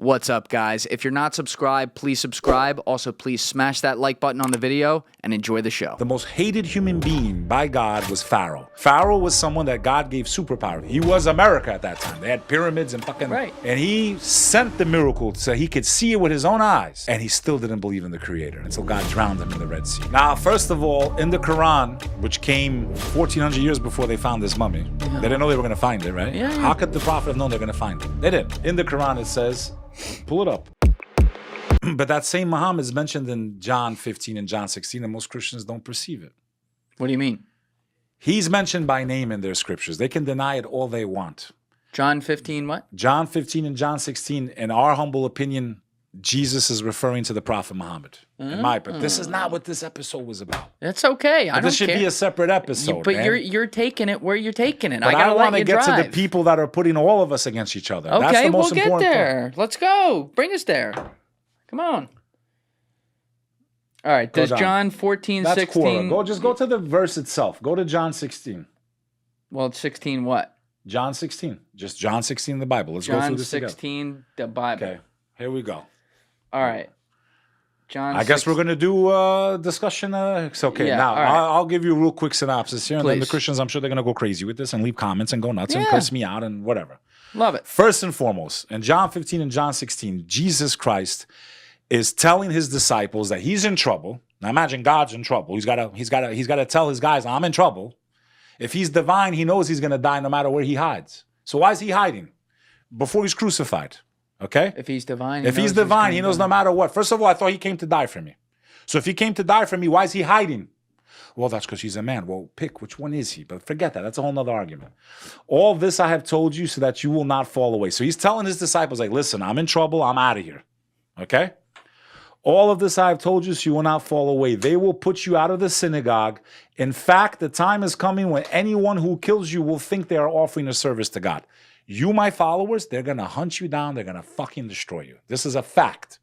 What's up, guys? If you're not subscribed, please subscribe. Also, please smash that like button on the video and enjoy the show. The most hated human being by God was Pharaoh. Pharaoh was someone that God gave superpower. He was America at that time. They had pyramids and fucking... Right. And he sent the miracle so he could see it with his own eyes. And he still didn't believe in the Creator until God drowned him in the Red Sea. Now, first of all, in the Quran, which came 1,400 years before they found this mummy, they didn't know they were going to find it, right? Yeah. How could the prophet have known they're going to find it? They didn't. In the Quran, it says... Pull it up. But that same Muhammad is mentioned in John 15 and John 16, and most Christians don't perceive it. What do you mean? He's mentioned by name in their scriptures. They can deny it all they want. John 15 what? John 15 and John 16, in our humble opinion, Jesus is referring to the Prophet Muhammad. But this is not what this episode was about. That's okay. I don't This should care. be a separate episode, But man. you're taking it where you're taking it. But I gotta want let to you get drive. to the people that are putting all of us against each other. That's Okay, the most we'll get important there. part. Let's go. Bring us there. Come on. All right. Does down. John 14, That's 16... Quora. Just go to the verse itself. Go to John 16. Well, it's 16 what? John 16. Just John 16 in the Bible. Let's go John through this 16, the Bible. together. Okay, here we go. All right. John I guess we're going to do a discussion. It's okay. Yeah, Now, all right. I'll give you a real quick synopsis here. And then the Please. Christians, I'm sure they're going to go crazy with this and leave comments and go nuts and Yeah. curse me out and whatever. Love it. First and foremost, in John 15 and John 16, Jesus Christ is telling his disciples that he's in trouble. Now imagine God's in trouble. He's got to tell his guys, I'm in trouble. If he's divine, he knows he's going to die no matter where he hides. So why is he hiding? Before he's crucified. Okay? If he's divine, If he's divine, he knows no matter what. First of all, I thought he came to die for me. So if he came to die for me, why is he hiding? Well, that's because he's a man. Well, pick which one is he? But forget that. That's a whole nother argument. All this I have told you so that you will not fall away. So he's telling his disciples, like, listen, I'm in trouble. I'm out of here. Okay? All of this I have told you so you will not fall away. They will put you out of the synagogue. In fact, the time is coming when anyone who kills you will think they are offering a service to God. You, my followers, they're going to hunt you down. They're going to fucking destroy you. This is a fact.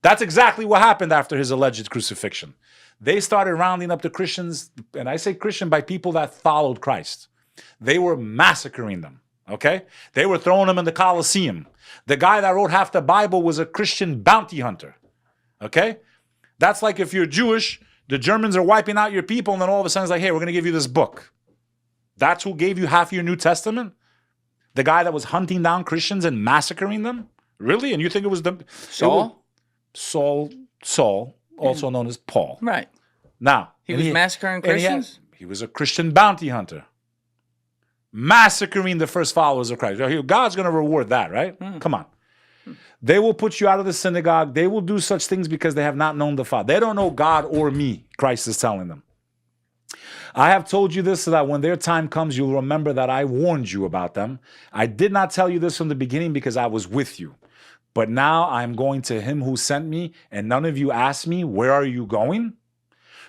That's exactly what happened after his alleged crucifixion. They started rounding up the Christians, and I say Christian by people that followed Christ. They were massacring them, okay? They were throwing them in the Colosseum. The guy that wrote half the Bible was a Christian bounty hunter, okay? That's like if you're Jewish, the Germans are wiping out your people, and then all of a sudden it's like, hey, we're going to give you this book. That's who gave you half your New Testament? The guy that was hunting down Christians and massacring them? Really? And you think it was the... Saul? Saul, also known as Paul. Right. Now, He was massacring Christians? He was a Christian bounty hunter. Massacring the first followers of Christ. God's going to reward that, right? Come on. They will put you out of the synagogue. They will do such things because they have not known the Father. They don't know God or me, Christ is telling them. I have told you this so that when their time comes, you'll remember that I warned you about them. I did not tell you this from the beginning because I was with you. But now I am going to him who sent me, and none of you ask me, where are you going?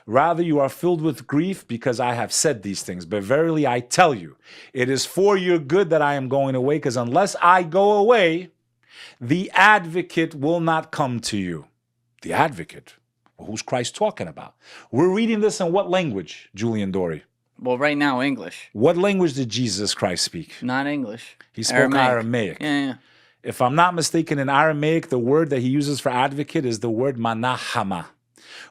Rather, you are filled with grief because I have said these things. But verily, I tell you, it is for your good that I am going away, because unless I go away, the advocate will not come to you. The advocate? Well, who's Christ talking about? We're reading this in what language, Julian Dorey? Well, right now, English. What language did Jesus Christ speak? Not English. He spoke Aramaic. Yeah. If I'm not mistaken, in Aramaic, the word that he uses for advocate is the word manahama,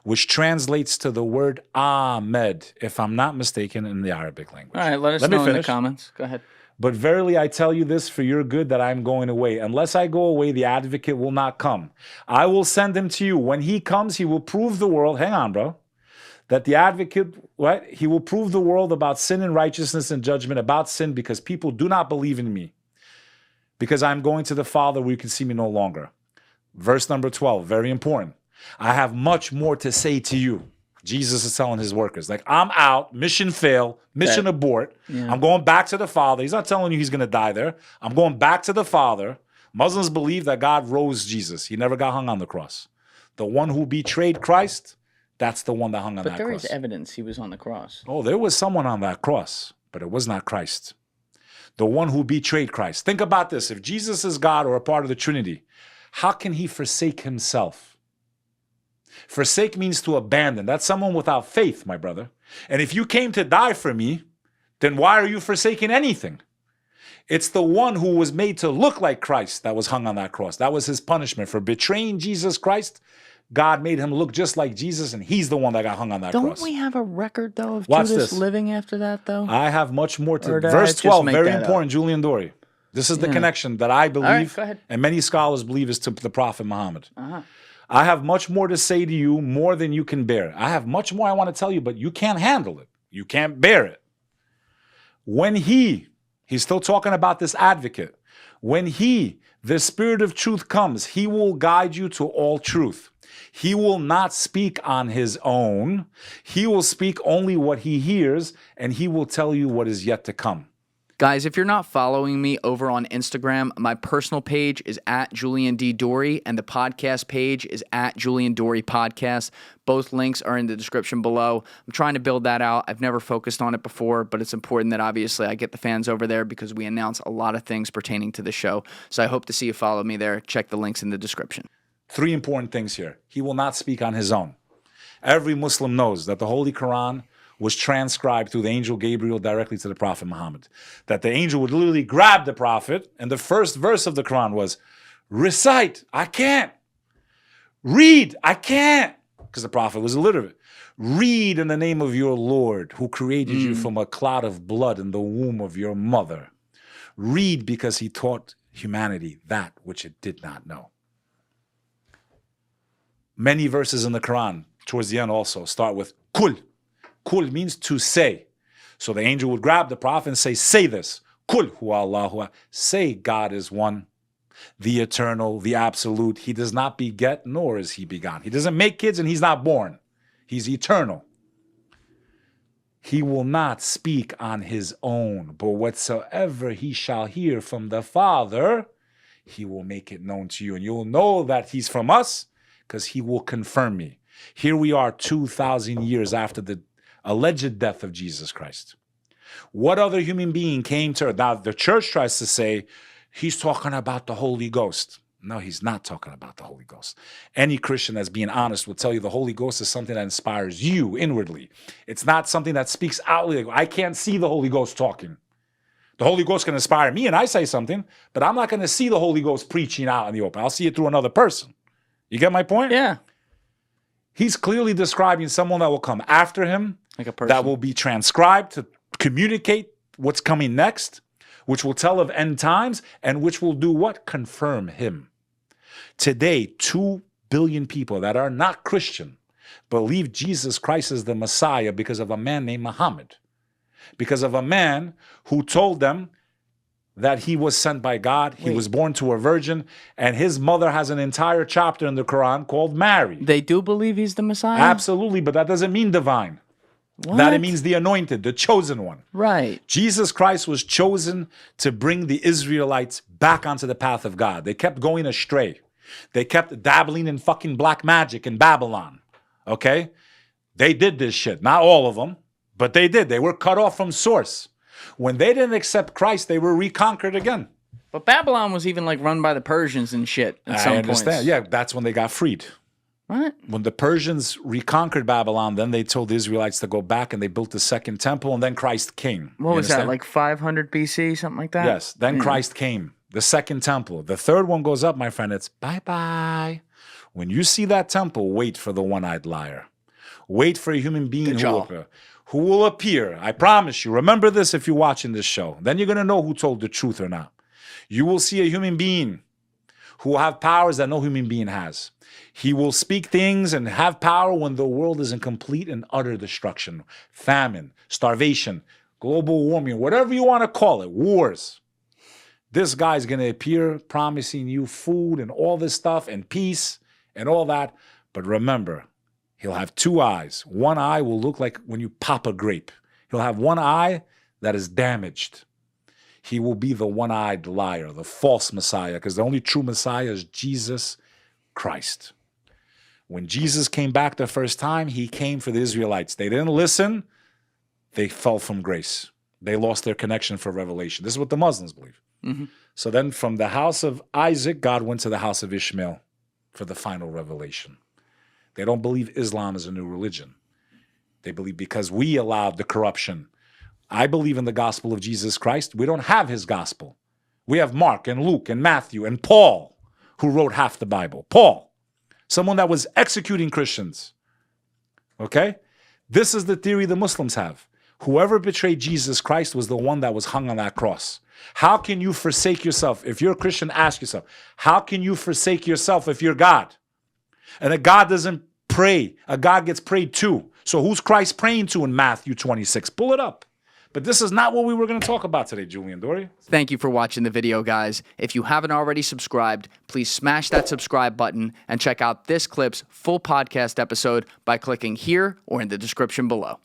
which translates to the word Ahmed, if I'm not mistaken, in the Arabic language. All right, let us know in the comments. Go ahead. But verily I tell you this for your good, that I am going away. Unless I go away, the advocate will not come. I will send him to you. When he comes, he will prove the world. Hang on, bro. That the advocate, what? He will prove the world about sin and righteousness and judgment, about sin, because people do not believe in me. Because I'm going to the Father where you can see me no longer. Verse number 12, very important. I have much more to say to you. Jesus is telling his workers, like, I'm out, mission fail, mission abort. Yeah. I'm going back to the Father. He's not telling you he's going to die there. I'm going back to the Father. Muslims believe that God rose Jesus. He never got hung on the cross. The one who betrayed Christ, that's the one that hung on that cross. But there is evidence he was on the cross. Oh, there was someone on that cross, but it was not Christ. The one who betrayed Christ. Think about this. If Jesus is God or a part of the Trinity, how can he forsake himself? Forsake means to abandon. That's someone without faith, my brother. And if you came to die for me, then why are you forsaking anything? It's the one who was made to look like Christ that was hung on that cross. That was his punishment for betraying Jesus Christ. God made him look just like Jesus, and he's the one that got hung on that cross. Don't we have a record, though, of Watch Judas this. living after that, though? I have much more to... Or did I Verse just 12, make very that up? important, Julian Dorey. This is the connection that I believe, go ahead. and many scholars believe, is to the Prophet Muhammad. I have much more to say to you, more than you can bear. I have much more I want to tell you, but you can't handle it. You can't bear it. When he's still talking about this advocate. When the Spirit of truth comes, he will guide you to all truth. He will not speak on his own. He will speak only what he hears, and he will tell you what is yet to come. Guys, if you're not following me over on Instagram, my personal page is at Julian D. Dorey, and the podcast page is at Julian Dorey Podcast. Both links are in the description below. I'm trying to build that out. I've never focused on it before, but it's important that obviously I get the fans over there because we announce a lot of things pertaining to the show. So I hope to see you follow me there. Check the links in the description. 3 important things here. He will not speak on his own. Every Muslim knows that the Holy Quran was transcribed through the angel Gabriel directly to the Prophet Muhammad. That the angel would literally grab the Prophet, and the first verse of the Quran was, recite, I can't. Read, I can't. Because the Prophet was illiterate. Read in the name of your Lord, who created you from a clot of blood in the womb of your mother. Read because he taught humanity that which it did not know. Many verses in the Quran, towards the end also, start with kul. Kul means to say. So the angel would grab the Prophet and say this. Kul huwa Allahu. Say God is one, the eternal, the absolute. He does not beget, nor is he begotten. He doesn't make kids and he's not born. He's eternal. He will not speak on his own, but whatsoever he shall hear from the Father, he will make it known to you. And you'll know that he's from us because he will confirm me. Here we are 2,000 years after the alleged death of Jesus Christ. What other human being came to earth? Now, the church tries to say, he's talking about the Holy Ghost. No, he's not talking about the Holy Ghost. Any Christian that's being honest will tell you the Holy Ghost is something that inspires you inwardly. It's not something that speaks outwardly. I can't see the Holy Ghost talking. The Holy Ghost can inspire me and I say something, but I'm not going to see the Holy Ghost preaching out in the open. I'll see it through another person. You get my point? Yeah. He's clearly describing someone that will come after him, Like a person. that will be transcribed to communicate what's coming next, which will tell of end times, and which will do what? Confirm him. Today, 2 billion people that are not Christian believe Jesus Christ is the Messiah because of a man named Muhammad. Because of a man who told them that he was sent by God, he was born to a virgin, and his mother has an entire chapter in the Quran called Mary. They do believe he's the Messiah? Absolutely, but that doesn't mean divine. What? That it means the anointed, the chosen one. Right. Jesus Christ was chosen to bring the Israelites back onto the path of God. They kept going astray. They kept dabbling in fucking black magic in Babylon. Okay? They did this shit. Not all of them, but they did. They were cut off from source. When they didn't accept Christ, they were reconquered again. But Babylon was even like run by the Persians and shit at some I understand. points. Yeah, that's when they got freed. What? When the Persians reconquered Babylon, then they told the Israelites to go back and they built the second temple, and then Christ came. What You was that, understand? like 500 BC, something like that? Yes. Then Christ came. The second temple. The third one goes up, my friend. It's bye-bye. When you see that temple, wait for the one-eyed liar. Wait for a human being who will appear. I promise you. Remember this if you're watching this show. Then you're going to know who told the truth or not. You will see a human being who will have powers that no human being has. He will speak things and have power when the world is in complete and utter destruction. Famine, starvation, global warming, whatever you want to call it, wars. This guy's going to appear promising you food and all this stuff and peace and all that. But remember, he'll have 2 eyes. One eye will look like when you pop a grape. He'll have one eye that is damaged. He will be the one-eyed liar, the false Messiah, because the only true Messiah is Jesus Christ. When Jesus came back the first time, he came for the Israelites. They didn't listen. They fell from grace. They lost their connection for revelation. This is what the Muslims believe. Mm-hmm. So then from the house of Isaac, God went to the house of Ishmael for the final revelation. They don't believe Islam is a new religion. They believe because we allowed the corruption. I believe in the gospel of Jesus Christ. We don't have his gospel. We have Mark and Luke and Matthew and Paul, who wrote half the Bible. Paul, someone that was executing Christians. Okay? This is the theory the Muslims have. Whoever betrayed Jesus Christ was the one that was hung on that cross. How can you forsake yourself? If you're a Christian, ask yourself, how can you forsake yourself if you're God? And a God doesn't pray. A God gets prayed to. So who's Christ praying to in Matthew 26? Pull it up. But this is not what we were going to talk about today, Julian Dorey. Thank you for watching the video, guys. If you haven't already subscribed, please smash that subscribe button and check out this clip's full podcast episode by clicking here or in the description below.